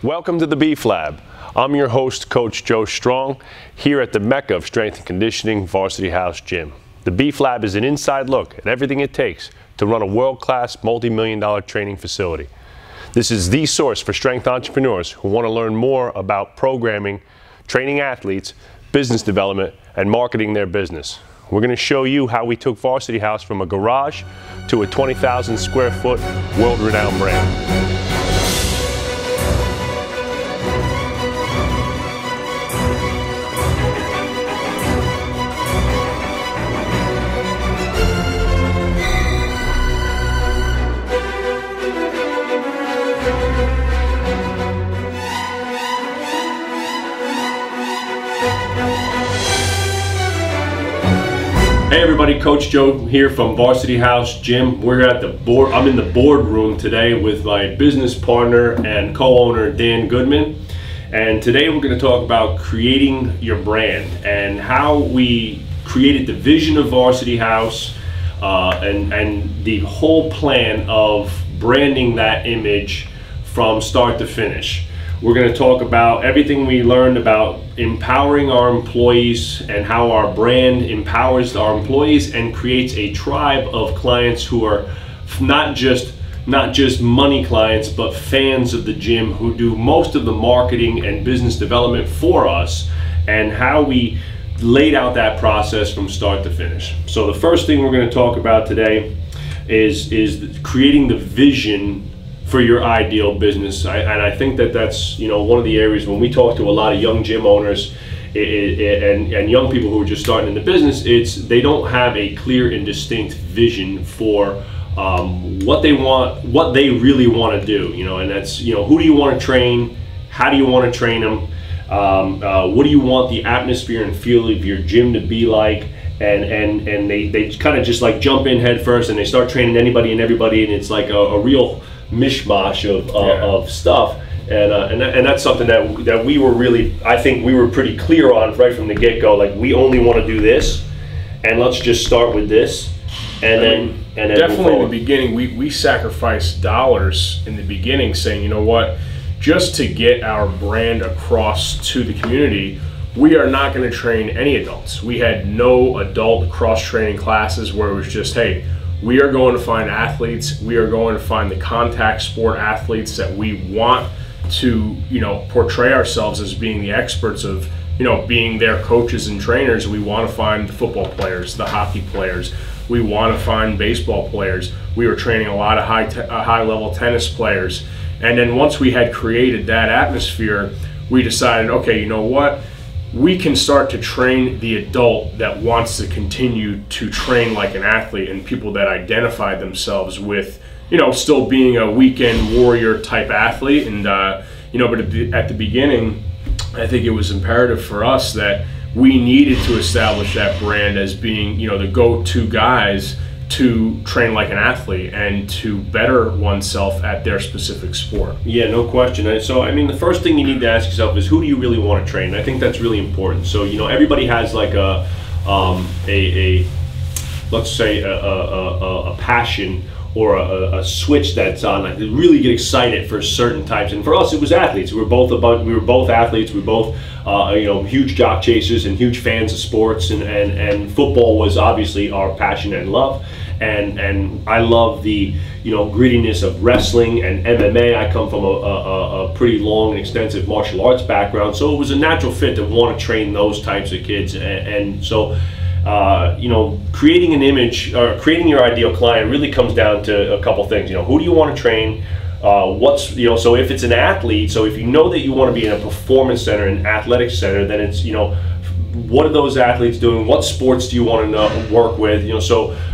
Welcome to the Beef Lab. I'm your host, Coach Joe Strong, here at the Mecca of Strength and Conditioning, Varsity House Gym. The Beef Lab is an inside look at everything it takes to run a world-class, multi-million-dollar training facility. This is the source for strength entrepreneurs who want to learn more about programming, training athletes, business development, and marketing their business. We're going to show you how we took Varsity House from a garage to a 20,000 square foot world-renowned brand. Hey everybody, Coach Joe here from Varsity House Gym. We're at the board. I'm in the boardroom today with my business partner and co-owner Dan Goodman. And today we're going to talk about creating your brand and how we created the vision of Varsity House and the whole plan of branding that image from start to finish. We're going to talk about everything we learned about empowering our employees and how our brand empowers our employees and creates a tribe of clients who are not just money clients, but fans of the gym who do most of the marketing and business development for us, and how we laid out that process from start to finish. So the first thing we're going to talk about today is creating the vision for your ideal business. And I think that's one of the areas when we talk to a lot of young gym owners and young people who are just starting in the business, they don't have a clear and distinct vision for what they want, what they really want to do. And that's who do you want to train, how do you want to train them, what do you want the atmosphere and feel of your gym to be like. And they kind of just like jump in head first and they start training anybody and everybody, and it's like a real mishmash of stuff, and that's something that we were really, I think we were pretty clear on right from the get-go. Like, we only want to do this, and let's just start with this, and then definitely in the beginning we sacrificed dollars in the beginning, saying, you know what, just to get our brand across to the community, we are not going to train any adults. We had no adult cross-training classes where it was just, hey, we are going to find athletes, we are going to find the contact sport athletes that we want to, portray ourselves as being the experts of, being their coaches and trainers. We want to find the football players, the hockey players. We want to find baseball players. We were training a lot of high-level tennis players. And then once we had created that atmosphere, we decided, okay, you know what? We can start to train the adult that wants to continue to train like an athlete, and people that identify themselves with, still being a weekend warrior type athlete. And, but at the beginning, I think it was imperative for us that we needed to establish that brand as being, the go-to guys to train like an athlete and to better oneself at their specific sport. Yeah, no question. So, the first thing you need to ask yourself is, who do you really want to train? And I think that's really important. So, everybody has like let's say a passion or a switch that's on. Like, they really get excited for certain types. And for us, it was athletes. We were both athletes. We were both huge jock chasers and huge fans of sports. And football was obviously our passion and love. And I love the grittiness of wrestling and MMA. I come from a pretty long and extensive martial arts background, so it was a natural fit to want to train those types of kids. And so creating an image or creating your ideal client really comes down to a couple things. Who do you want to train? So if it's an athlete, so if you know that you want to be in a performance center, an athletic center, then it's what are those athletes doing? What sports do you want to work with?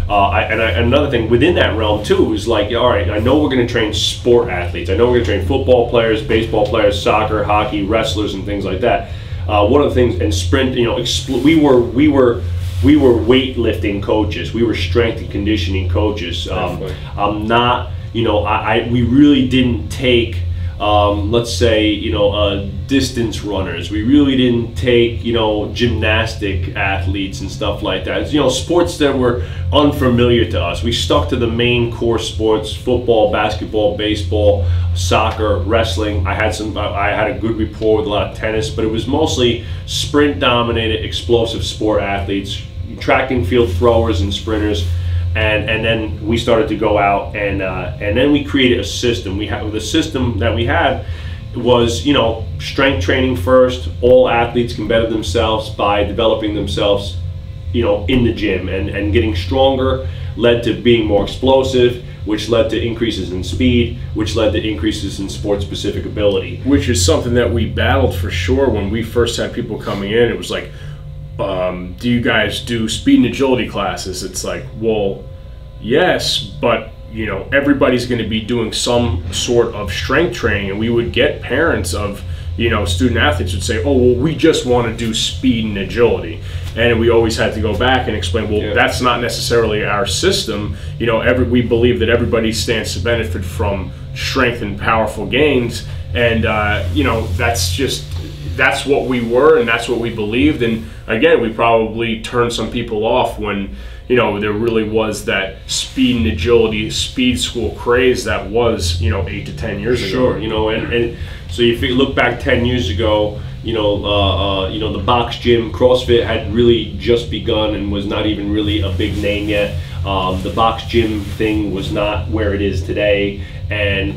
Another thing within that realm too is like, all right, I know we're going to train sport athletes. I know we're going to train football players, baseball players, soccer, hockey, wrestlers, and things like that. One of the things in sprint, we were weightlifting coaches. We were strength and conditioning coaches. I'm not, we really didn't take let's say, distance runners. We really didn't take, gymnastic athletes and stuff like that. Sports that were unfamiliar to us. We stuck to the main core sports: football, basketball, baseball, soccer, wrestling. I had a good rapport with a lot of tennis, but it was mostly sprint-dominated, explosive sport athletes, track and field throwers and sprinters. And then we started to go out and then we created a system. The system that we had was, strength training first. All athletes can better themselves by developing themselves, in the gym, and getting stronger led to being more explosive, which led to increases in speed, which led to increases in sport-specific ability. Which is something that we battled for sure when we first had people coming in. It was like, do you guys do speed and agility classes? It's like, well, yes, but everybody's going to be doing some sort of strength training. And we would get parents of student athletes would say, oh, well, we just want to do speed and agility. And we always had to go back and explain, well, that's not necessarily our system. We believe that everybody stands to benefit from strength and powerful gains. And that's what we were, and that's what we believed. And again, we probably turned some people off when there really was that speed and agility, speed school craze that was 8 to 10 years ago. Sure, and so if you look back 10 years ago, the box gym, CrossFit had really just begun and was not even really a big name yet. The box gym thing was not where it is today, and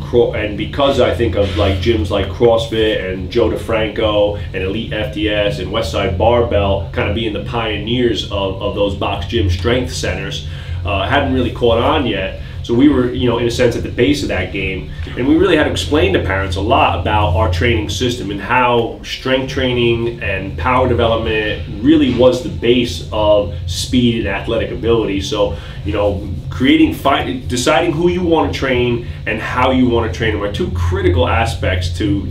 because I think of like gyms like CrossFit and Joe DeFranco and Elite FDS and Westside Barbell kind of being the pioneers of those box gym strength centers, hadn't really caught on yet. So we were, in a sense, at the base of that game, and we really had to explain to parents a lot about our training system and how strength training and power development really was the base of speed and athletic ability. So, deciding who you want to train and how you want to train them are two critical aspects to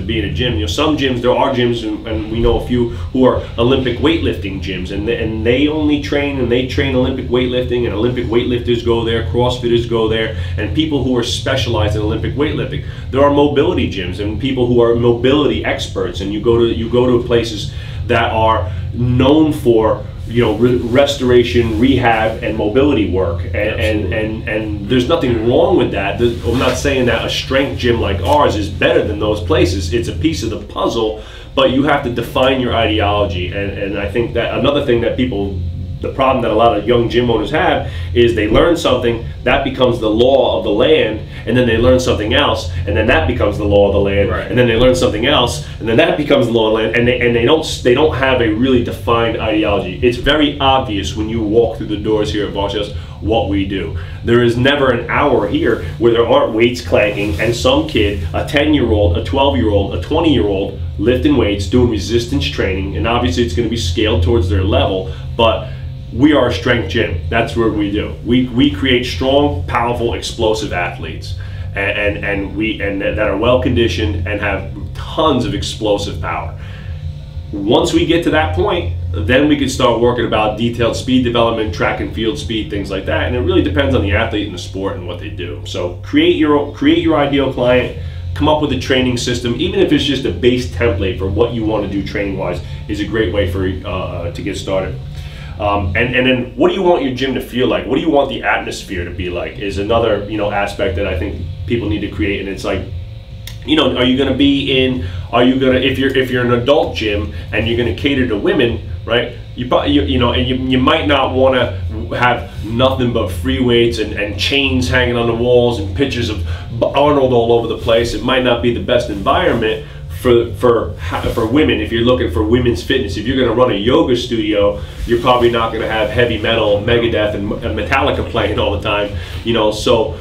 being a gym. Some gyms, there are gyms, and we know a few who are Olympic weightlifting gyms, and they only train Olympic weightlifting, and Olympic weightlifters go there, CrossFitters go there, and people who are specialized in Olympic weightlifting. There are mobility gyms and people who are mobility experts, and you go to places that are known for restoration, rehab, and mobility work, and there's nothing wrong with that. I'm not saying that a strength gym like ours is better than those places. It's a piece of the puzzle, but you have to define your ideology. And I think that another thing that the problem that a lot of young gym owners have is they learn something, that becomes the law of the land, and then they learn something else, and then that becomes the law of the land, right. And then they learn something else, and then that becomes the law of the land, and they don't have a really defined ideology. It's very obvious when you walk through the doors here at Varsity House what we do. There is never an hour here where there aren't weights clanking and some kid, a 10-year-old, a 12-year-old, a 20-year-old, lifting weights, doing resistance training, and obviously it's going to be scaled towards their level, but we are a strength gym. That's what we do. We create strong, powerful, explosive athletes, and that are well conditioned and have tons of explosive power. Once we get to that point, then we can start working about detailed speed development, track and field speed, things like that. And it really depends on the athlete and the sport and what they do. So create your ideal client. Come up with a training system, even if it's just a base template for what you want to do training wise, is a great way for to get started. And then what do you want your gym to feel like? What do you want the atmosphere to be like is another aspect that I think people need to create. And it's like, are you going to if you're an adult gym and you're going to cater to women, right? You might not want to have nothing but free weights and chains hanging on the walls and pictures of Arnold all over the place. It might not be the best environment for women. If you're looking for women's fitness, if you're going to run a yoga studio, you're probably not going to have heavy metal, Megadeth and Metallica playing all the time. So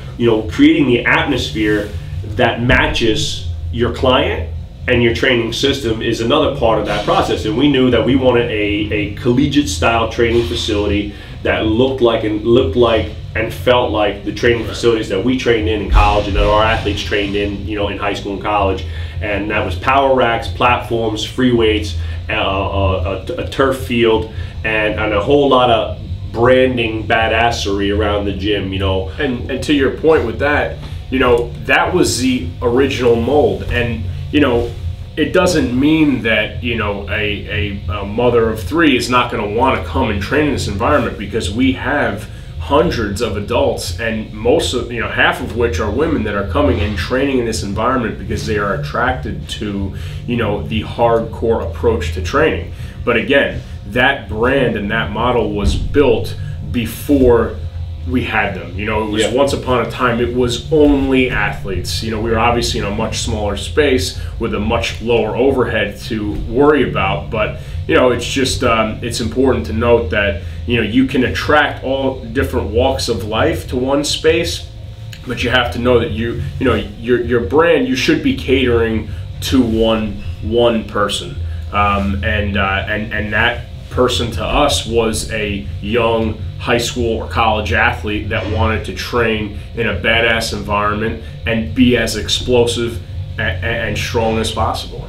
creating the atmosphere that matches your client and your training system is another part of that process. And we knew that we wanted a collegiate style training facility that looked like and felt like the training facilities that we trained in college and that our athletes trained in high school and college. And that was power racks, platforms, free weights, a turf field, and a whole lot of branding badassery around the gym. And to your point with that, you know, that was the original mold. And, you know, it doesn't mean that, you know, a mother of 3 is not going to want to come and train in this environment, because we have hundreds of adults, and most of, you know, half of which are women, that are coming and training in this environment because they are attracted to, you know, the hardcore approach to training. But again, that brand and that model was built before we had them. You know, it was once upon a time, it was only athletes. You know, we were obviously in a much smaller space with a much lower overhead to worry about, but, you know, it's just, it's important to note that, you know, you can attract all different walks of life to one space, but you have to know that you know, your brand, you should be catering to one person. And that person to us was a young high school or college athlete that wanted to train in a badass environment and be as explosive and strong as possible.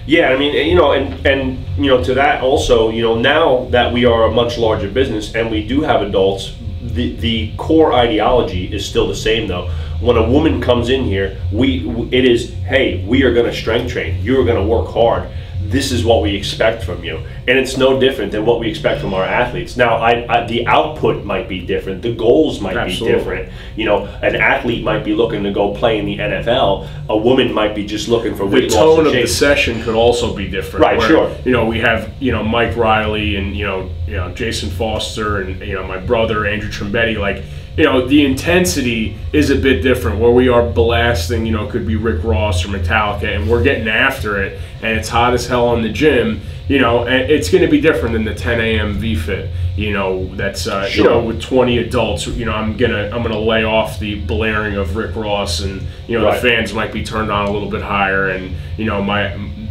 Yeah, I mean, you know, and you know, to that also, you know, now that we are a much larger business and we do have adults, the core ideology is still the same though. When a woman comes in here, it is, hey, we are going to strength train. You are going to work hard. This is what we expect from you, and it's no different than what we expect from our athletes. Now, the output might be different, the goals might be different. You know, an athlete might be looking to go play in the NFL. A woman might be just looking for weight loss. The tone of the session could also be different. Right, where, sure. You know, we have, you know, Mike Riley and you know Jason Foster and, you know, my brother Andrew Trombetti. Like, you know, the intensity is a bit different, where we are blasting, you know, it could be Rick Ross or Metallica, and we're getting after it, and it's hot as hell in the gym, you know, and it's going to be different than the 10 a.m. VFit, you know, that's, you know, with 20 adults, you know, I'm gonna lay off the blaring of Rick Ross, and, you know, the fans might be turned on a little bit higher, and, you know,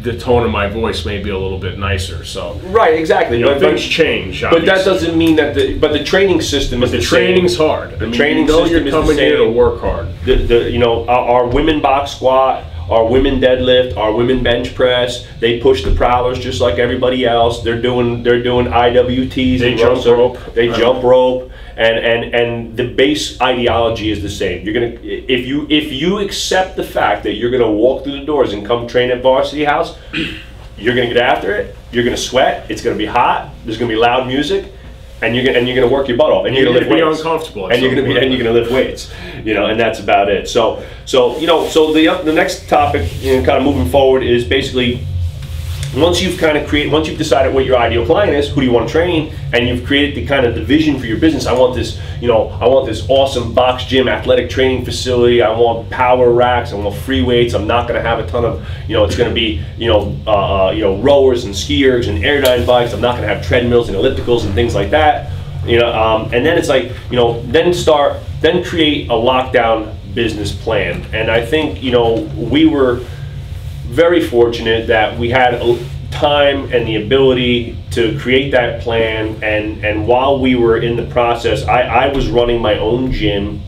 the tone of my voice may be a little bit nicer. So right, exactly. You know, things change. Obviously. But that doesn't mean that the training system is the same. The training's hard. The training system you're coming here to work hard. You know, our women box squat, our women deadlift, our women bench press, they push the prowlers just like everybody else. They're doing IWTs. They jump rope. They jump rope. And the base ideology is the same. You're gonna, if you accept the fact that you're gonna walk through the doors and come train at Varsity House, you're gonna get after it. You're gonna sweat. It's gonna be hot. There's gonna be loud music, and you're gonna work your butt off. And you're gonna lift weights. Be uncomfortable. And you're gonna lift weights. You know, and that's about it. So you know, so the next topic, you know, kind of moving forward, is basically, once you've decided what your ideal client is, who do you want to train, and you've created the kind of the vision for your business. I want this awesome box gym athletic training facility. I want power racks. I want free weights. I'm not going to have a ton of, you know, it's going to be, rowers and skiers and airdyne bikes. I'm not going to have treadmills and ellipticals and things like that. You know, and then it's like, you know, then create a lockdown business plan. And I think, you know, we were very fortunate that we had time and the ability to create that plan, and while we were in the process, I was running my own gym,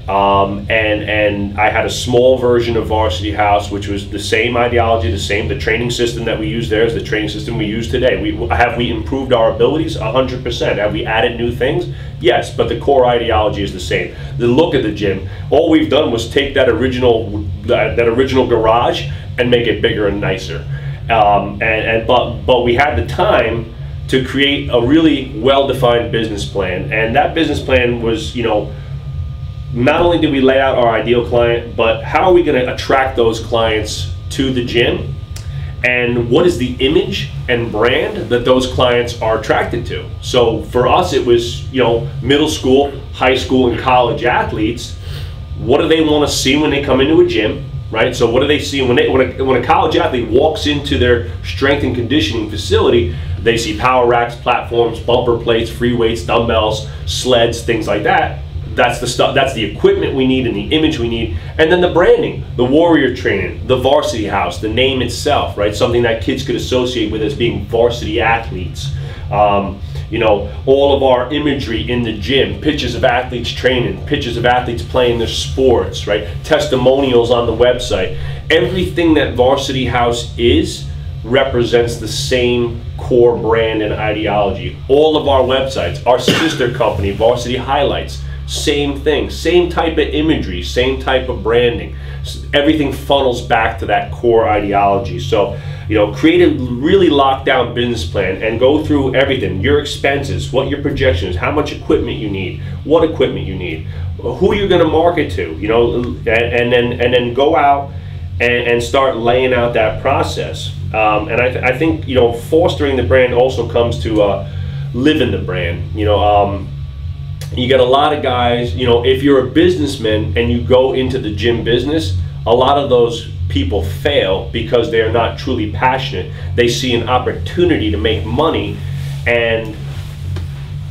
and I had a small version of Varsity House, which was the same ideology, the training system that we use there is the training system we use today. Have we improved our abilities? 100%. Have we added new things? Yes, but the core ideology is the same. The look of the gym, all we've done was take that original garage and make it bigger and nicer. But we had the time to create a really well-defined business plan, and that business plan was, you know, not only did we lay out our ideal client, but how are we going to attract those clients to the gym, and what is the image and brand that those clients are attracted to. So for us, it was, you know, middle school, high school, and college athletes. What do they want to see when they come into a gym? Right, so what do they see when a college athlete walks into their strength and conditioning facility? They see power racks, platforms, bumper plates, free weights, dumbbells, sleds, things like that. That's the stuff. That's the equipment we need and the image we need, and then the branding, the warrior training, the Varsity House, the name itself, right? Something that kids could associate with as being varsity athletes. You know, all of our imagery in the gym, pictures of athletes training, pictures of athletes playing their sports, right? Testimonials on the website. Everything that Varsity House is represents the same core brand and ideology. All of our websites, our sister company, Varsity Highlights, same thing, same type of imagery, same type of branding. Everything funnels back to that core ideology. So, create a really locked down business plan and go through everything, your expenses, what your projection is, how much equipment you need, what equipment you need, who you're going to market to, and then go out and start laying out that process. And I think, fostering the brand also comes to living the brand. You get a lot of guys, if you're a businessman and you go into the gym business, a lot of those people fail because they are not truly passionate. They see an opportunity to make money and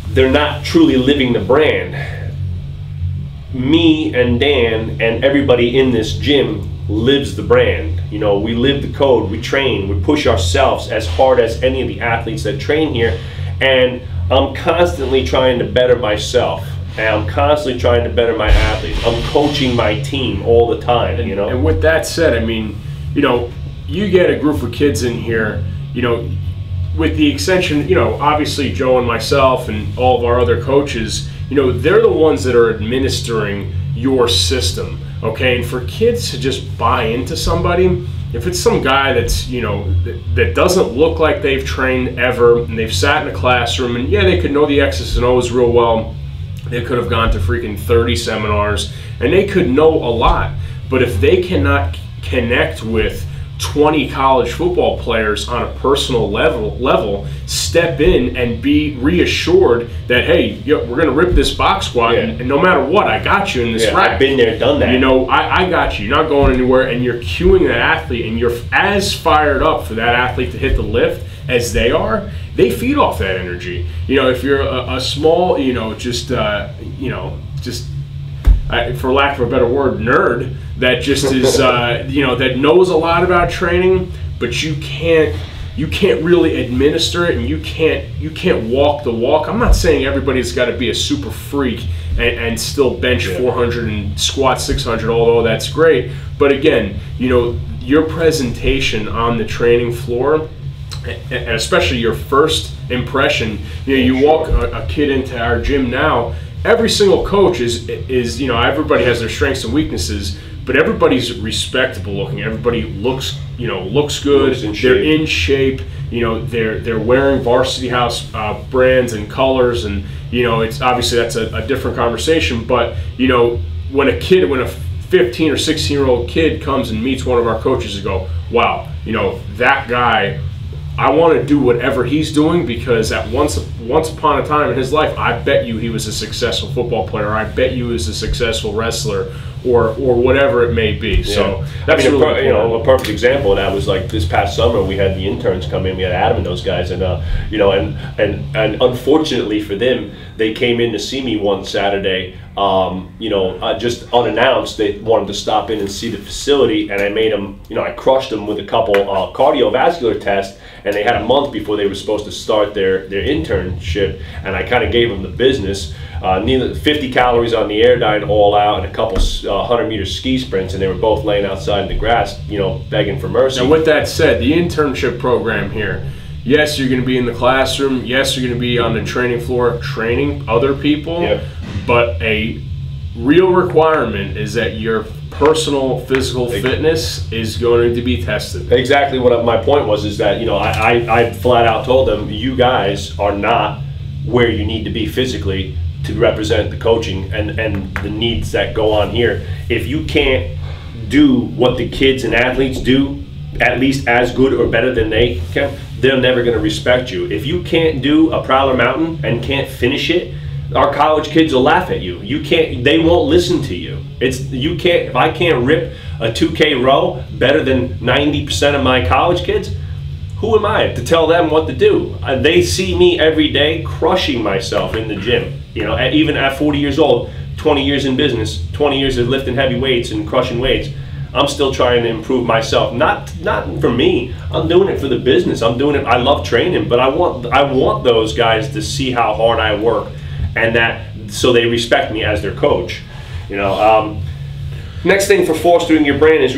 they're not truly living the brand. Me and Dan and everybody in this gym lives the brand. We live the code, we train, we push ourselves as hard as any of the athletes that train here, and I'm constantly trying to better myself. And I'm constantly trying to better my athletes. I'm coaching my team all the time, And with that said, you get a group of kids in here, with the extension, obviously Joe and myself and all of our other coaches, they're the ones that are administering your system, okay? And for kids to just buy into somebody, if it's some guy that's, that doesn't look like they've trained ever, and they've sat in a classroom, and yeah, they could know the X's and O's real well, they could have gone to freaking 30 seminars, and they could know a lot, but if they cannot connect with 20 college football players on a personal level, step in and be reassured that, hey, we're going to rip this box squat, and no matter what, I got you in this rack. I've been there, done that. I got you. You're not going anywhere, and you're cueing that athlete, and you're as fired up for that athlete to hit the lift as they are. They feed off that energy. If you're a small, for lack of a better word, nerd that just is, that knows a lot about training, but you can't really administer it, and you can't walk the walk. I'm not saying everybody's got to be a super freak and still bench 400 and squat 600, although that's great. But again, your presentation on the training floor, and especially your first impression, you walk a kid into our gym now, every single coach is everybody has their strengths and weaknesses, but everybody's respectable looking. Everybody looks good. They're in shape. They're wearing Varsity House brands and colors, and it's obviously that's a different conversation. But when a 15 or 16-year-old kid comes and meets one of our coaches and go, wow, that guy, I want to do whatever he's doing, because at once upon a time in his life, I bet you he was a successful football player. I bet you he was a successful wrestler, or whatever it may be. So that's really a perfect example of that was like this past summer. We had the interns come in. We had Adam and those guys, and and unfortunately for them, they came in to see me one Saturday. Just unannounced. They wanted to stop in and see the facility, and I made them. I crushed them with a couple cardiovascular tests, and they had a month before they were supposed to start their internship, and I kind of gave them the business. 50 calories on the Airdyne all out, and a couple 100-meter ski sprints, and they were both laying outside in the grass, begging for mercy. Now, with that said, the internship program here, yes, you're going to be in the classroom. Yes, you're going to be on the training floor training other people. Yep. But a real requirement is that your personal physical fitness is going to be tested. Exactly what my point was, is that I flat out told them, you guys are not where you need to be physically to represent the coaching and the needs that go on here. If you can't do what the kids and athletes do, at least as good or better than they can, they're never going to respect you. If you can't do a Prowler Mountain and can't finish it, our college kids will laugh at you. They won't listen to you. If I can't rip a 2K row better than 90% of my college kids, who am I to tell them what to do? They see me every day crushing myself in the gym. Even at 40 years old, 20 years in business, 20 years of lifting heavy weights and crushing weights, I'm still trying to improve myself. Not for me. I'm doing it for the business. I'm doing it. I love training, but I want those guys to see how hard I work, and that so they respect me as their coach. Next thing for fostering your brand is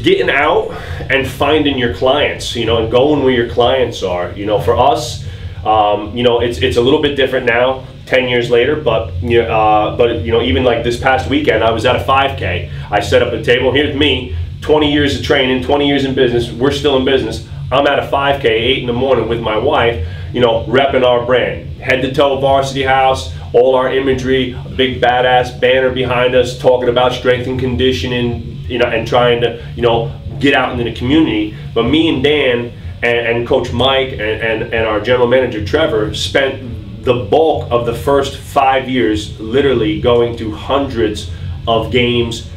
getting out and finding your clients. And going where your clients are. For us, it's a little bit different now. 10 years later, but you know, even like this past weekend, I was at a 5K. I set up a table. Here's me, 20 years of training, 20 years in business. We're still in business. I'm at a 5K, 8 in the morning with my wife, you know, repping our brand. Head to toe Varsity House, all our imagery, a big badass banner behind us talking about strength and conditioning, you know, and trying to, you know, get out into the community. But me and Dan and Coach Mike and our general manager Trevor spent the bulk of the first 5 years literally going to hundreds of games,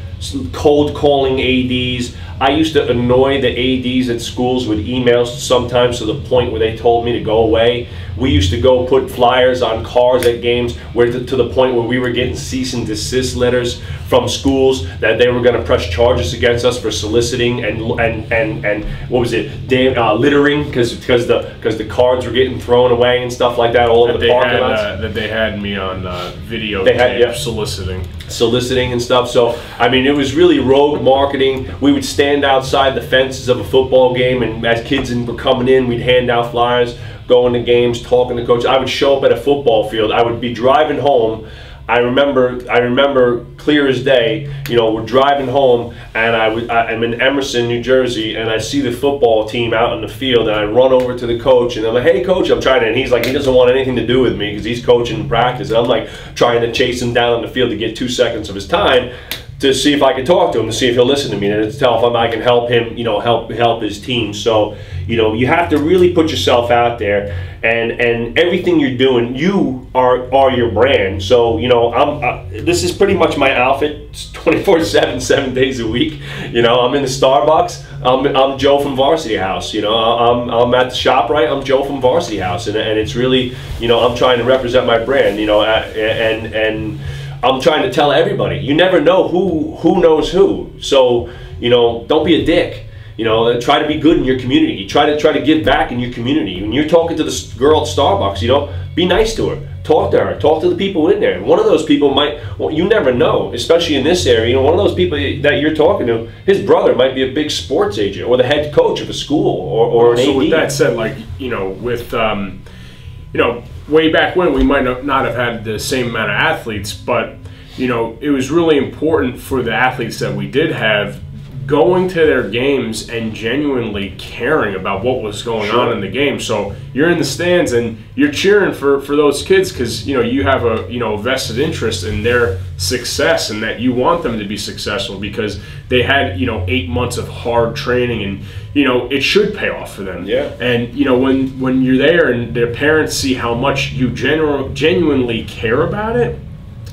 cold calling ADs. I used to annoy the ADs at schools with emails sometimes to the point where they told me to go away. We used to go put flyers on cars at games where to the point where we were getting cease and desist letters from schools that they were going to press charges against us for soliciting and what was it, littering, because the cards were getting thrown away and stuff like that all over the parking lots. That they had me on video soliciting and stuff. So I mean, it was really rogue marketing. We would stand outside the fences of a football game, and as kids were coming in, we'd hand out flyers, going to games, talking to coaches. I would show up at a football field. I would be driving home. I remember clear as day. You know, we're driving home, and I'm in Emerson, New Jersey, and I see the football team out in the field, and I run over to the coach, and I'm like, "Hey, coach, I'm trying to," and he's like, he doesn't want anything to do with me because he's coaching in practice, and I'm like trying to chase him down on the field to get 2 seconds of his time to see if I can talk to him, to see if he'll listen to me, and to tell if I can help him, you know, help his team. So, you know, you have to really put yourself out there, and everything you're doing, you are your brand. So, you know, this is pretty much my outfit 24/7, 7 days a week. You know, I'm in the Starbucks. I'm Joe from Varsity House. You know, I'm at the ShopRite. I'm Joe from Varsity House, and it's really, you know, I'm trying to represent my brand. You know, and I'm trying to tell everybody, you never know who knows who. So, you know, don't be a dick. You know, try to be good in your community. You try to give back in your community. When you're talking to the girl at Starbucks, you know, be nice to her. Talk to her. Talk to the people in there. One of those people might, well, you never know, especially in this area, you know, one of those people that you're talking to, his brother might be a big sports agent or the head coach of a school or an AD. So with that said, like, you know, with, you know, way back when we might not have had the same amount of athletes, but, you know, it was really important for the athletes that we did have going to their games and genuinely caring about what was going on in the game. So you're in the stands and you're cheering for those kids because, you know, you have a, you know, vested interest in their success and that you want them to be successful because they had, you know, 8 months of hard training and, you know, it should pay off for them. Yeah. And, you know, when you're there and their parents see how much you genuinely care about it,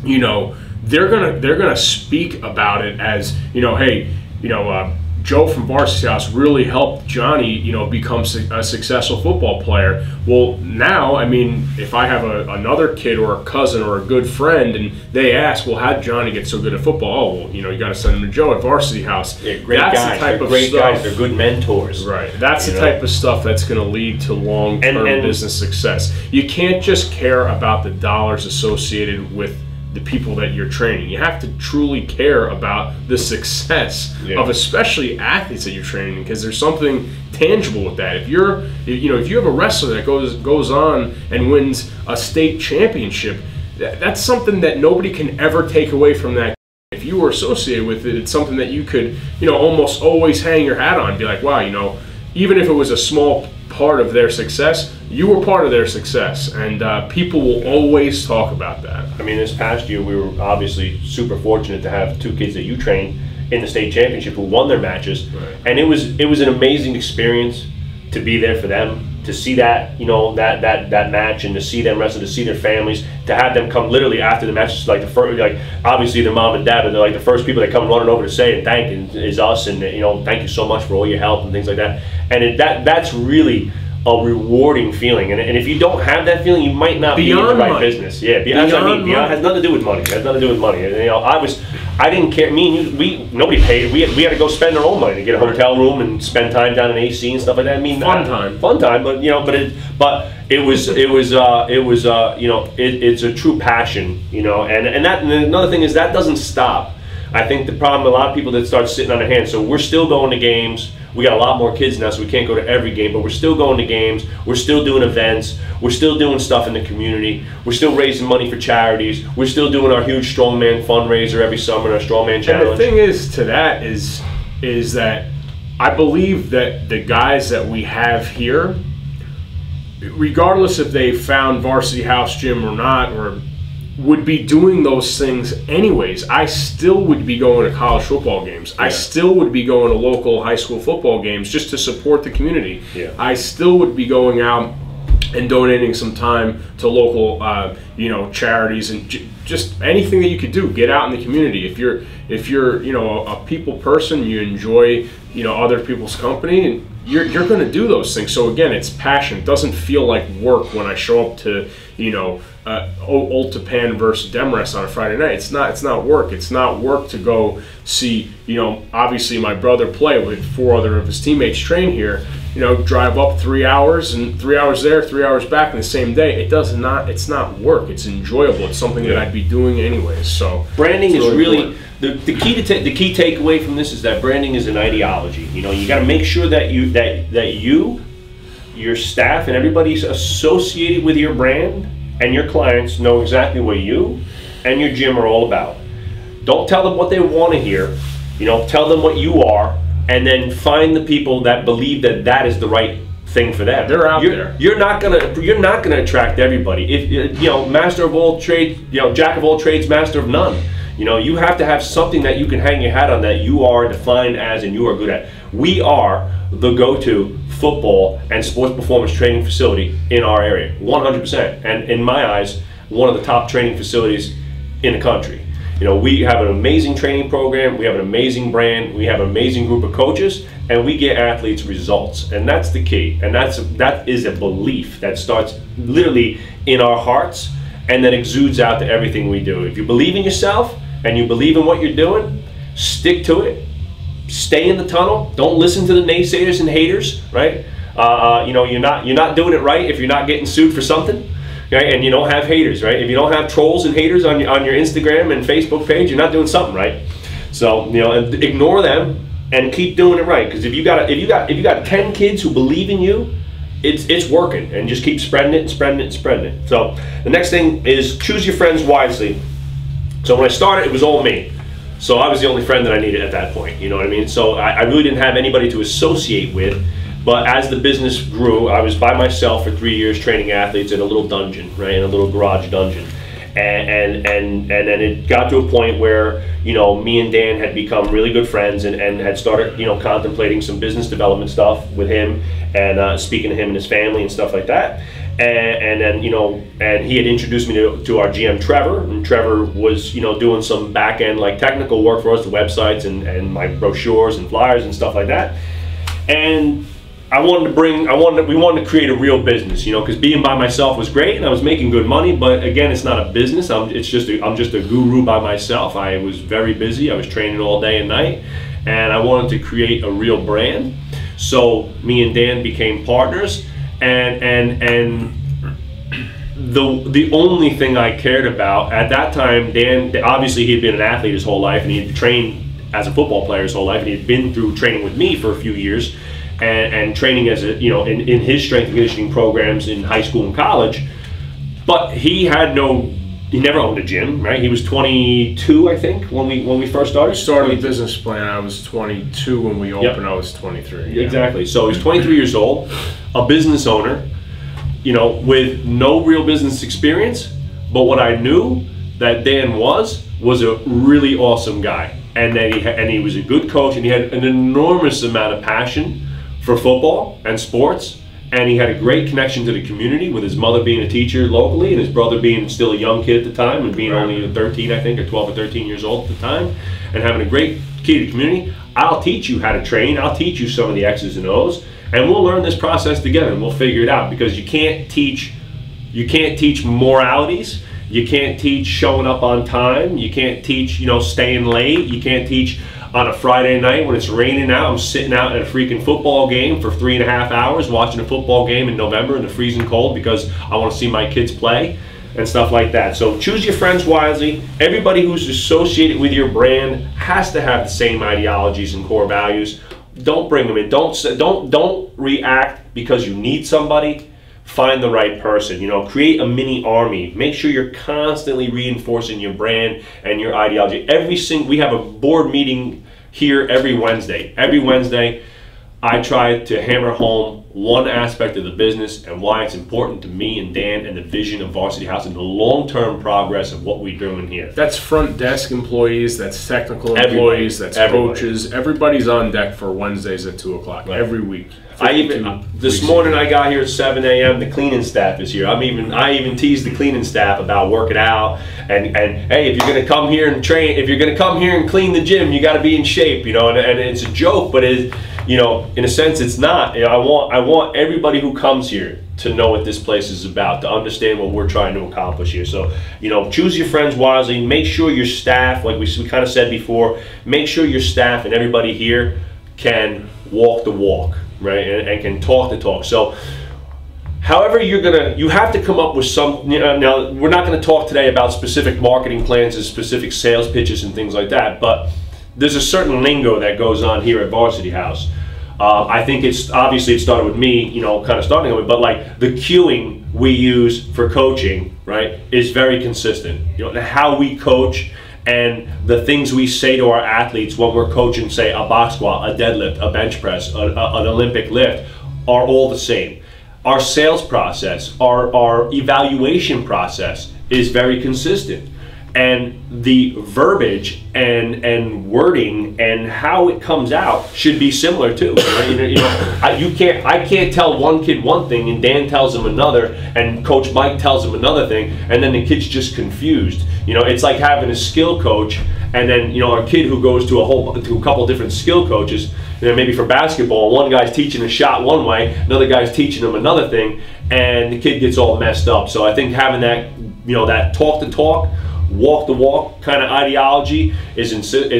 you know, they're gonna speak about it as, you know, hey, you know, Joe from Varsity House really helped Johnny, you know, become a successful football player. Well, now, I mean, if I have another kid or a cousin or a good friend and they ask, well, how did Johnny get so good at football? Oh, well, you know, you got to send him to Joe at Varsity House. Yeah, great guys. They're great guys. They're good mentors. Right. That's the type of stuff that's going to lead to long-term business success. You can't just care about the dollars associated with the people that you're training. You have to truly care about the success of especially athletes that you're training because there's something tangible with that. If you have a wrestler that goes on and wins a state championship, that's something that nobody can ever take away from that. If you were associated with it, it's something that you could, you know, almost always hang your hat on and be like, wow, you know, even if it was a small part of their success, you were part of their success, and people will always talk about that. I mean, this past year we were obviously super fortunate to have 2 kids that you trained in the state championship who won their matches, and it was an amazing experience to be there for them, to see that, you know, that match, and to see them wrestle, to see their families, to have them come literally after the match, like the first, like obviously their mom and dad, but they're like the first people that come running over to say and thank is us, and you know, thank you so much for all your help and things like that, and that's really a rewarding feeling, and if you don't have that feeling, you might not be in the right business. Yeah, that's what I mean. Beyond has nothing to do with money. It has nothing to do with money. And, you know, I didn't care. Me and you, nobody paid. We had to go spend our own money to get a hotel room and spend time down in AC and stuff like that. I mean, fun time. But you know, it was you know, it's a true passion. You know, and another thing is that doesn't stop. I think the problem, a lot of people that start sitting on their hands. So we're still going to games. We got a lot more kids now, so we can't go to every game, but we're still going to games. We're still doing events. We're still doing stuff in the community. We're still raising money for charities. We're still doing our huge strongman fundraiser every summer, our strongman challenge. And the thing is to that is that I believe that the guys that we have here, regardless if they found Varsity House Gym or not, or would be doing those things anyways. I still would be going to college football games. Yeah. I still would be going to local high school football games just to support the community. Yeah. I still would be going out and donating some time to local, charities and just anything that you could do. Get out in the community. If you're, a people person, you enjoy, other people's company, and you're going to do those things. So again, it's passion. It doesn't feel like work when I show up to, Old Tappan versus Demorest on a Friday night. It's not work. It's not work to go see, obviously my brother play with 4 other of his teammates train here, drive up 3 hours and 3 hours there, 3 hours back in the same day. It's not work. It's enjoyable. It's something that I'd be doing anyways. So branding is really the key the key takeaway from this is that branding is an ideology. You got to make sure that you, your staff, and everybody's associated with your brand, and your clients know exactly what you and your gym are all about. Don't tell them what they want to hear. Tell them what you are, and then find the people that believe that is the right thing for them. They're out there. You're not gonna attract everybody. If master of all trades, jack of all trades, master of none. You have to have something that you can hang your hat on that you are defined as and you are good at. We are the go-to football and sports performance training facility in our area, 100%. And in my eyes, one of the top training facilities in the country. We have an amazing training program, we have an amazing brand, we have an amazing group of coaches, and we get athletes results. And that's the key. And that is a belief that starts literally in our hearts and then exudes out to everything we do. If you believe in yourself and you believe in what you're doing, stick to it. Stay in the tunnel. Don't listen to the naysayers and haters, right? You're not doing it right if you're not getting sued for something, right? And you don't have haters, right? If you don't have trolls and haters on your Instagram and Facebook page, you're not doing something right. So ignore them and keep doing it right. Because if you got 10 kids who believe in you, it's working, and just keep spreading it and spreading it and spreading it. So the next thing is choose your friends wisely. So when I started, it was all me. So I was the only friend that I needed at that point, you know what I mean? So I really didn't have anybody to associate with, but as the business grew, I was by myself for 3 years training athletes in a little dungeon, right, in a little garage dungeon. And then it got to a point where, me and Dan had become really good friends and had started, contemplating some business development stuff with him and speaking to him and his family and stuff like that. And then, and he had introduced me to our GM, Trevor, and Trevor was, doing some back end like technical work for us, the websites and my brochures and flyers and stuff like that. And we wanted to create a real business, because being by myself was great and I was making good money, but again, it's not a business. I'm just a guru by myself. I was very busy. I was training all day and night, and I wanted to create a real brand. So me and Dan became partners. And the only thing I cared about at that time, Dan, obviously he had been an athlete his whole life, and he had trained as a football player his whole life, and he had been through training with me for a few years, and training as in his strength and conditioning programs in high school and college. But he never owned a gym, right? He was 22, I think, when we first started. We started the business plan. I was 22 when we opened. Yep. I was 23. Yeah. Exactly. So he was 23 years old, a business owner, with no real business experience. But what I knew that Dan was a really awesome guy, and that he was a good coach, and he had an enormous amount of passion for football and sports. And he had a great connection to the community, with his mother being a teacher locally and his brother being still a young kid at the time and being only 13, I think, or 12 or 13 years old at the time, and having a great key to the community. I'll teach you how to train. I'll teach you some of the X's and O's, and we'll learn this process together, and we'll figure it out, because you can't teach moralities. You can't teach showing up on time. You can't teach, staying late. You can't teach on a Friday night when it's raining out. I'm sitting out at a freaking football game for 3.5 hours watching a football game in November in the freezing cold because I want to see my kids play and stuff like that. So choose your friends wisely. Everybody who's associated with your brand has to have the same ideologies and core values. don't bring them in. Don't react because you need somebody. Find the right person. You know, create a mini army. Make sure you're constantly reinforcing your brand and your ideology. We have a board meeting here every Wednesday. Every Wednesday, I try to hammer home one aspect of the business and why it's important to me and Dan and the vision of Varsity House and the long-term progress of what we're doing here. That's front desk employees, that's technical employees, that's coaches. Everybody's on deck for Wednesdays at 2 o'clock every week. This morning I got here at 7 a.m. The cleaning staff is here. I even teased the cleaning staff about working out and hey, if you're gonna come here and train, if you're gonna come here and clean the gym, you got to be in shape, you know. And it's a joke, but you know, in a sense, it's not. You know, I want everybody who comes here to know what this place is about, to understand what we're trying to accomplish here. So, you know, choose your friends wisely. Make sure your staff, like we kind of said before, make sure your staff and everybody here can walk the walk, right, and can talk the talk. So, however you have to come up with some, you know, now we're not going to talk today about specific marketing plans and specific sales pitches and things like that, but there's a certain lingo that goes on here at Varsity House. I think it started with me, you know, kind of starting with, but like the cueing we use for coaching, right, is very consistent. You know, how we coach and the things we say to our athletes when we're coaching, say, a box squat, a deadlift, a bench press, an Olympic lift, are all the same. Our sales process, our evaluation process is very consistent. And the verbiage and wording and how it comes out should be similar too. Right? You know, I can't tell one kid one thing and Dan tells him another, and Coach Mike tells him another thing, and then the kid's just confused. You know, it's like having a skill coach, and then, you know, a kid who goes to a couple different skill coaches. You know, maybe for basketball, one guy's teaching a shot one way, another guy's teaching him another thing, and the kid gets all messed up. So I think having that, you know, that talk the talk, walk the walk kind of ideology is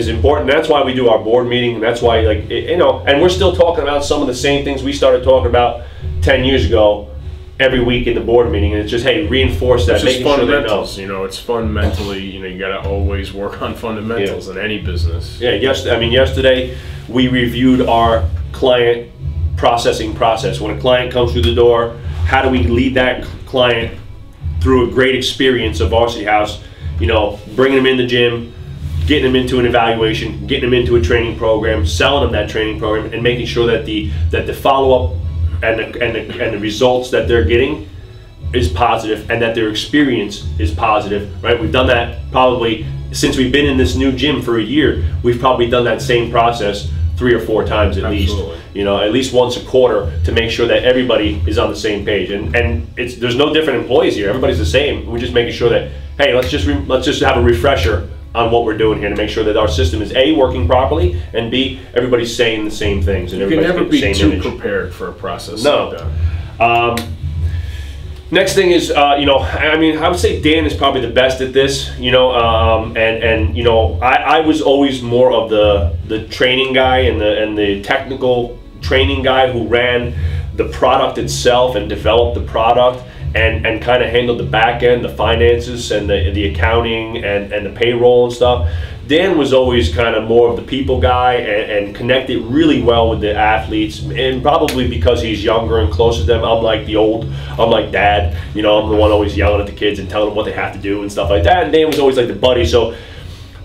important. That's why we do our board meeting, and that's why, like, you know, and we're still talking about some of the same things we started talking about 10 years ago every week in the board meeting, and it's just, hey, reinforce that. It's just fundamentals, you know, it's fundamentally, you know, you got to always work on fundamentals in any business. Yeah, yesterday we reviewed our client processing process. When a client comes through the door, how do we lead that client through a great experience of Varsity House? You know, bringing them in the gym, getting them into an evaluation, getting them into a training program, selling them that training program, and making sure that the follow-up and the results that they're getting is positive, and that their experience is positive, right? We've done that probably since we've been in this new gym for a year. We've probably done that same process 3 or 4 times at least. You know, at least once a quarter, to make sure that everybody is on the same page. And there's no different employees here. Everybody's the same. We're just making sure that, hey, let's just have a refresher on what we're doing here to make sure that our system is A, working properly, and B, everybody's saying the same things. And you can never be too prepared for a process like that. Next thing is, you know, I mean, I would say Dan is probably the best at this, you know, and you know, I was always more of the training guy and the technical training guy who ran the product itself and developed the product and kind of handled the back end, the finances and the accounting and the payroll and stuff. Dan was always kind of more of the people guy and connected really well with the athletes, and probably because he's younger and closer to them. I'm like dad, you know, I'm the one always yelling at the kids and telling them what they have to do and stuff like that, and Dan was always like the buddy. So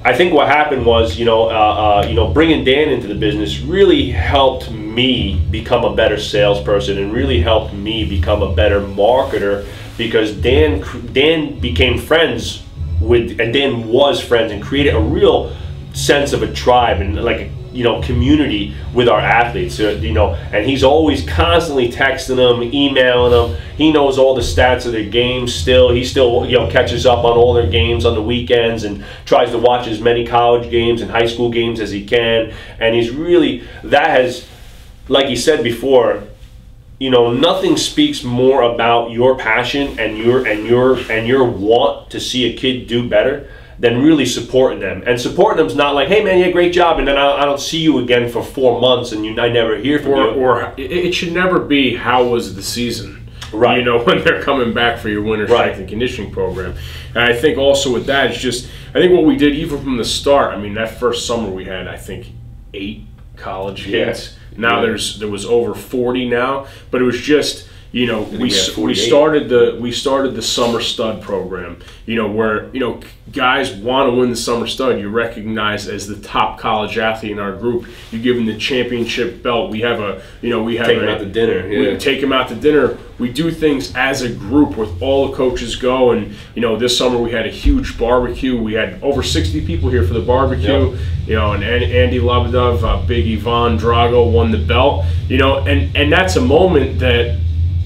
I think what happened was, you know, bringing Dan into the business really helped me become a better salesperson and really helped me become a better marketer, because Dan became friends with, and Dan was friends and created a real sense of a tribe and like a, you know, community with our athletes, you know, and he's always constantly texting them, emailing them. He knows all the stats of their games still. He still, you know, catches up on all their games on the weekends and tries to watch as many college games and high school games as he can. And he's really, that has, like he said before, you know, nothing speaks more about your passion and your want to see a kid do better than really supporting them. And supporting them is not like, hey man, you had a great job, and then I don't see you again for 4 months and I never hear from you. Or it should never be, how was the season? Right. You know, when they're coming back for your winter strength and conditioning program. And I think also with that, it's just, I think what we did even from the start, I mean, that first summer we had, I think, 8 college games. Now there was over 40 now, but it was just, you know, we started the summer stud program, you know, where, you know, guys want to win the summer stud. You recognize as the top college athlete in our group. You give them the championship belt. We have a, you know, take them out to dinner. We take them out to dinner. We do things as a group with all the coaches go, and you know, this summer we had a huge barbecue. We had over 60 people here for the barbecue. You know, and Andy Labadov, Big Ivan Drago won the belt. You know, and that's a moment that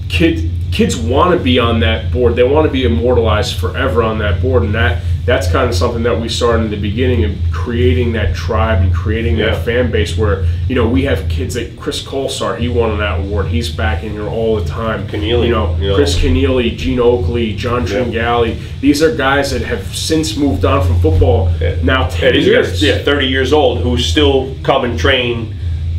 kids want to be on that board. They want to be immortalized forever on that board, and that's kind of something that we started in the beginning of creating that tribe and creating that fan base where, you know, we have kids like Chris Colsar. He won that award. He's back in here all the time. Keneally, you know, Chris Keneally, Gene Oakley, John Tringali. These are guys that have since moved on from football. Now 10 years. 30 years old who still come and train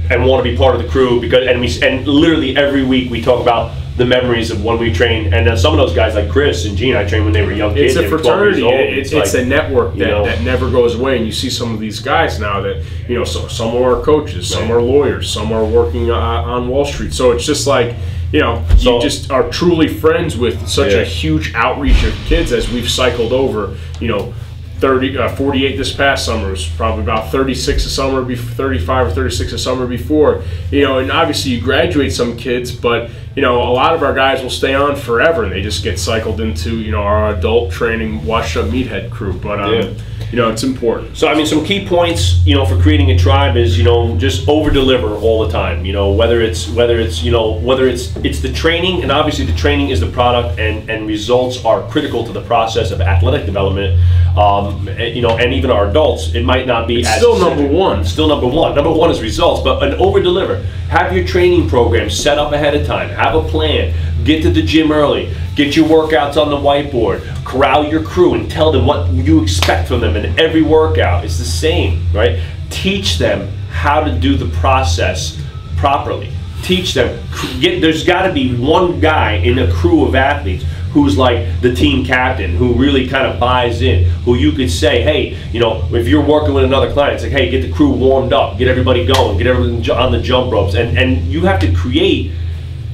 and want to be part of the crew and literally every week we talk about the memories of when we trained, and some of those guys like Chris and Gene, I trained when they were young kids. It's a fraternity. It's a network that never goes away. And you see some of these guys now that, you know, some are coaches, some are lawyers, some are working on Wall Street. So it's just like, you know, you just are truly friends with such a huge outreach of kids as we've cycled over, you know, 48 this past summer. It was probably about 36 a summer, 35 or 36 a summer before. You know, and obviously you graduate some kids, but you know, a lot of our guys will stay on forever, and they just get cycled into, you know, our adult training, washed up meathead crew. But you know, it's important. So I mean, some key points, you know, for creating a tribe is, you know, just over deliver all the time. You know, whether it's the training, and obviously the training is the product, and results are critical to the process of athletic development. You know, and even our adults, it might not be still number one. Still number one. Number one is results, but an over deliver. Have your training program set up ahead of time. Have a plan. Get to the gym early. Get your workouts on the whiteboard. Corral your crew and tell them what you expect from them in every workout. It's the same, right? Teach them how to do the process properly. Teach them. There's got to be one guy in a crew of athletes who's like the team captain, who really kind of buys in, who you could say, hey, you know, if you're working with another client, it's like, hey, get the crew warmed up, get everybody going, get everything on the jump ropes, and you have to create,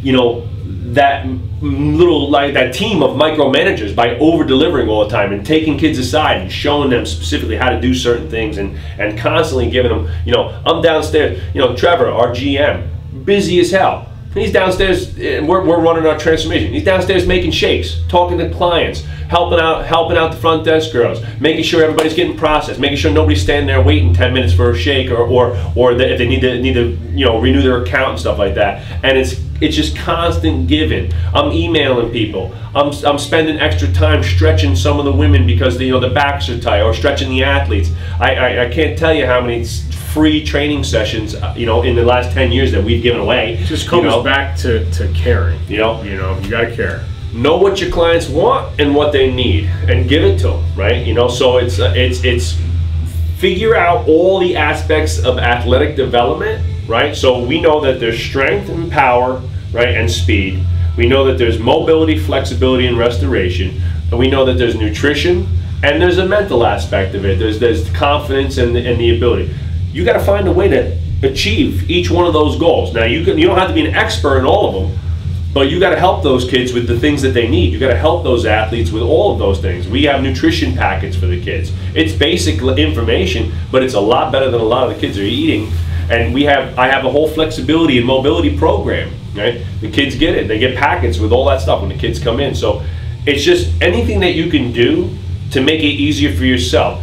you know, that little, like, that team of micromanagers by over delivering all the time and taking kids aside and showing them specifically how to do certain things, and constantly giving them, you know, I'm downstairs, you know, Trevor, our GM, busy as hell. He's downstairs, we're running our transformation. He's downstairs making shakes, talking to clients, helping out the front desk girls, making sure everybody's getting processed, making sure nobody's standing there waiting 10 minutes for a shake, or if they need to you know, renew their account and stuff like that. And it's just constant giving. I'm emailing people. I'm spending extra time stretching some of the women because the backs are tight, or stretching the athletes. I can't tell you how many free training sessions, you know, in the last 10 years that we've given away. It just comes back to caring. You know, you gotta care. Know what your clients want and what they need, and give it to them, right? You know, so it's figure out all the aspects of athletic development, right? So we know that there's strength and power, right, and speed. We know that there's mobility, flexibility, and restoration. And we know that there's nutrition, and there's a mental aspect of it. There's confidence and the ability. You got to find a way to achieve each one of those goals. Now, you don't have to be an expert in all of them, but you got to help those kids with the things that they need. You got to help those athletes with all of those things. We have nutrition packets for the kids. It's basic information, but it's a lot better than a lot of the kids are eating. And I have a whole flexibility and mobility program, right? The kids get it. They get packets with all that stuff when the kids come in. So it's just anything that you can do to make it easier for yourself.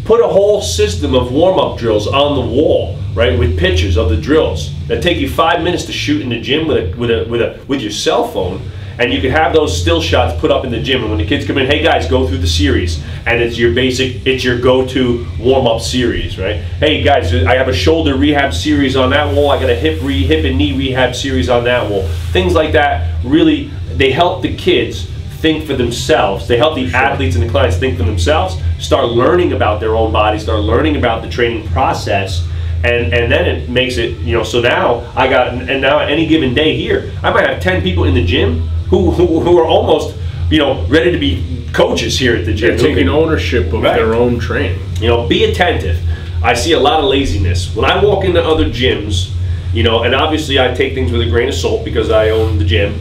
Put a whole system of warm-up drills on the wall, right, with pictures of the drills that take you 5 minutes to shoot in the gym with your cell phone, and you can have those still shots put up in the gym. And when the kids come in, hey guys, go through the series, and it's your go-to warm-up series, right? Hey guys, I have a shoulder rehab series on that wall. I got a hip and knee rehab series on that wall. Things like that really, they help the kids think for themselves. They help the athletes and the clients think for themselves, start learning about their own body, start learning about the training process, and then it makes it, you know, so now now at any given day here, I might have 10 people in the gym who are almost, you know, ready to be coaches here at the gym. They're taking ownership of their own training. You know, be attentive. I see a lot of laziness. When I walk into other gyms you know, and obviously I take things with a grain of salt because I own the gym,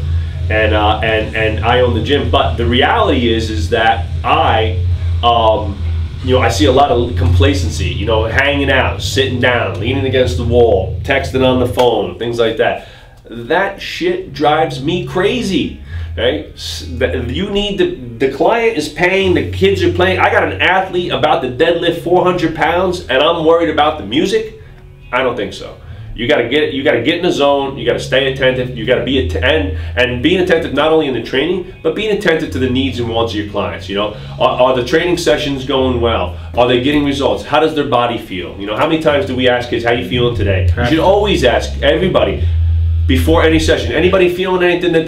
and I own the gym. But the reality is that you know, I see a lot of complacency, you know, hanging out, sitting down, leaning against the wall, texting on the phone, things like that. That shit drives me crazy, right? You need the client is paying, the kids are playing. I got an athlete about to deadlift 400 pounds and I'm worried about the music? I don't think so. You got to get in the zone. You got to stay attentive. You got to be and being attentive not only in the training, but being attentive to the needs and wants of your clients. You know, are the training sessions going well? Are they getting results? How does their body feel? You know, how many times do we ask kids, "How you feeling today?" You should always ask everybody before any session. Anybody feeling anything that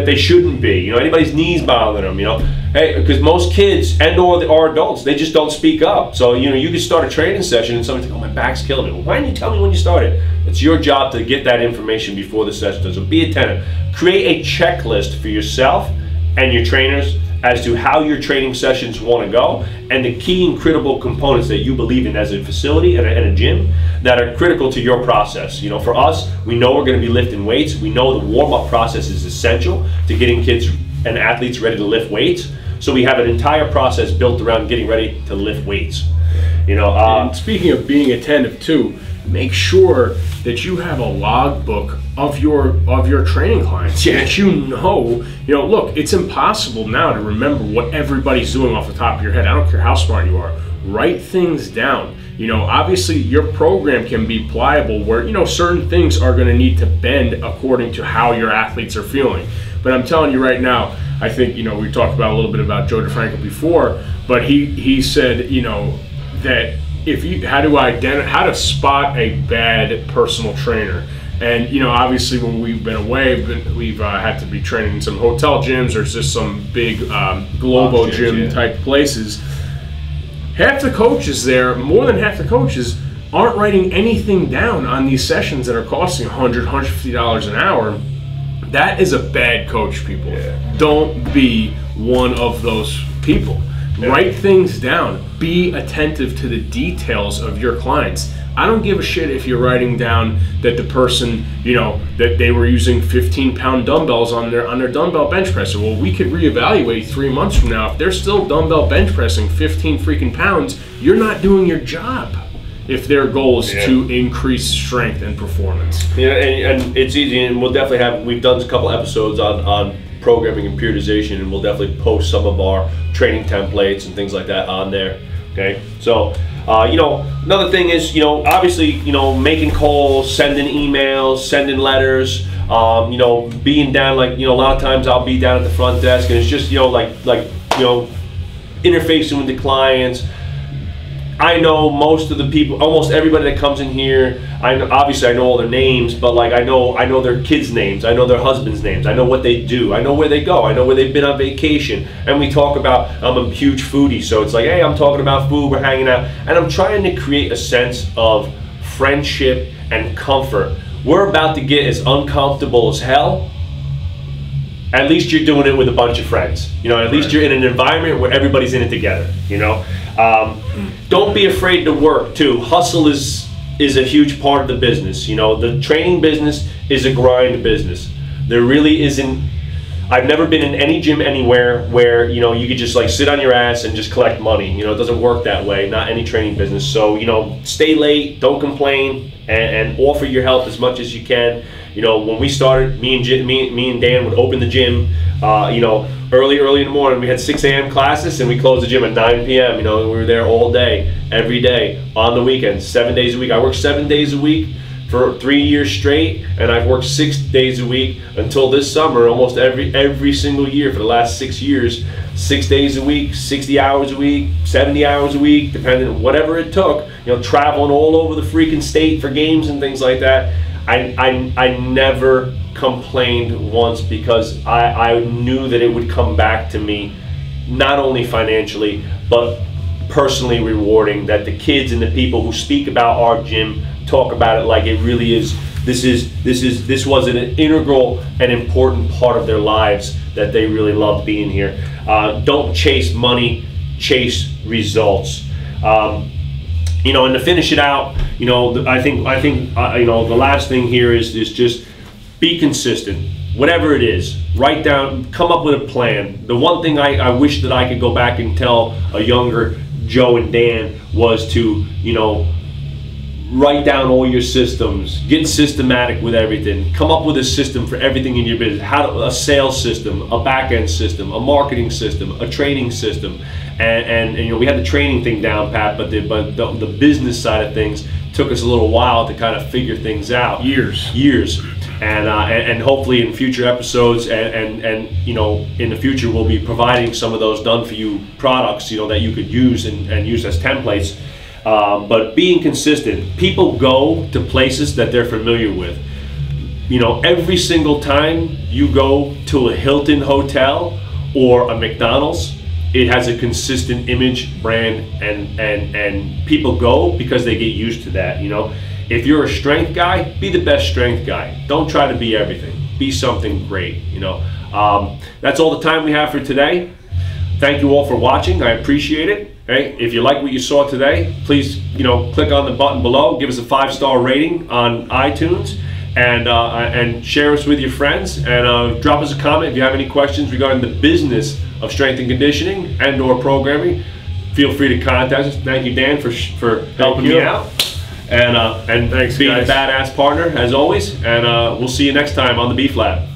they shouldn't be? You know, anybody's knees bothering them? You know, hey, because most kids or adults, they just don't speak up. So you know, you could start a training session and somebody's like, "Oh, my back's killing me." Well, why didn't you tell me when you started? It's your job to get that information before the session. So be attentive. Create a checklist for yourself and your trainers as to how your training sessions want to go and the key and critical components that you believe in as a facility and a gym that are critical to your process. You know, for us, we know we're going to be lifting weights. We know the warm-up process is essential to getting kids and athletes ready to lift weights. So we have an entire process built around getting ready to lift weights. You know, and speaking of being attentive too, make sure that you have a logbook of your training clients. Yeah. That you know, look, it's impossible now to remember what everybody's doing off the top of your head. I don't care how smart you are. Write things down. You know, obviously your program can be pliable where, certain things are going to need to bend according to how your athletes are feeling. But I'm telling you right now, I think, we talked about a little bit about Joe DeFranco before, but he said, that how to spot a bad personal trainer. And obviously when we've been away, we've had to be training in some hotel gyms or just some big Globo gym type places. Half the coaches there, more than half the coaches, aren't writing anything down on these sessions that are costing $100, $150 an hour. That is a bad coach, people. Yeah. Don't be one of those people. Yeah. Write things down. Be attentive to the details of your clients. I don't give a shit if you're writing down that the person, that they were using 15-pound dumbbells on their dumbbell bench presser. Well, we could reevaluate 3 months from now. If they're still dumbbell bench pressing 15 freaking pounds, you're not doing your job. If their goal is to increase strength and performance. Yeah, and it's easy, and we'll definitely we've done a couple episodes on programming and periodization, and we'll definitely post some of our training templates and things like that on there. Okay, so another thing is obviously making calls, sending emails, sending letters, being down, like a lot of times I'll be down at the front desk and it's just interfacing with the clients. I know most of the people, almost everybody that comes in here. Obviously I know all their names, but like I know their kids' names, I know their husbands' names, I know what they do, I know where they go, I know where they've been on vacation, and we talk about. I'm a huge foodie, so it's like, hey, I'm talking about food, we're hanging out, and I'm trying to create a sense of friendship and comfort. We're about to get as uncomfortable as hell. At least you're doing it with a bunch of friends. At least you're in an environment where everybody's in it together. Don't be afraid to work too. Hustle is a huge part of the business. The training business is a grind business. There really isn't. I've never been in any gym anywhere where you could just like sit on your ass and just collect money. It doesn't work that way. Not any training business. So stay late, don't complain, and offer your help as much as you can. When we started, me and Dan would open the gym, early in the morning. We had 6 a.m. classes and we closed the gym at 9 p.m. We were there all day, every day, on the weekends, 7 days a week. I worked 7 days a week for 3 years straight, and I've worked 6 days a week until this summer, almost every single year for the last 6 years. 6 days a week, 60 hours a week, 70 hours a week, depending on whatever it took, traveling all over the freaking state for games and things like that. I never complained once because I knew that it would come back to me, not only financially, but personally rewarding, that the kids and the people who speak about our gym talk about it like it really is. This was an integral and important part of their lives, that they really loved being here. Don't chase money, chase results. You know, and to finish it out, you know, I think you know, the last thing here is just be consistent. Whatever it is, write down, come up with a plan. The one thing I wish that I could go back and tell a younger Joe and Dan was to, you know, write down all your systems, get systematic with everything, come up with a system for everything in your business, a sales system, a back-end system, a marketing system, a training system, and you know, we had the training thing down pat, but the business side of things took us a little while to kind of figure things out. Years. And hopefully in future episodes and you know, in the future we'll be providing some of those done for you products, you know, that you could use and use as templates. But being consistent, people go to places that they're familiar with. You know, every single time you go to a Hilton hotel or a McDonald's, it has a consistent image, brand, and people go because they get used to that, you know. If you're a strength guy, be the best strength guy. Don't try to be everything. Be something great, you know. That's all the time we have for today. Thank you all for watching. I appreciate it. Hey, if you like what you saw today, please, you know, click on the button below, give us a 5-star rating on iTunes, and share us with your friends, and drop us a comment if you have any questions regarding the business of strength and conditioning and/or programming. Feel free to contact us. Thank you, Dan, for helping me out. And thanks, being guys. A badass partner as always, and we'll see you next time on the Beef Lab.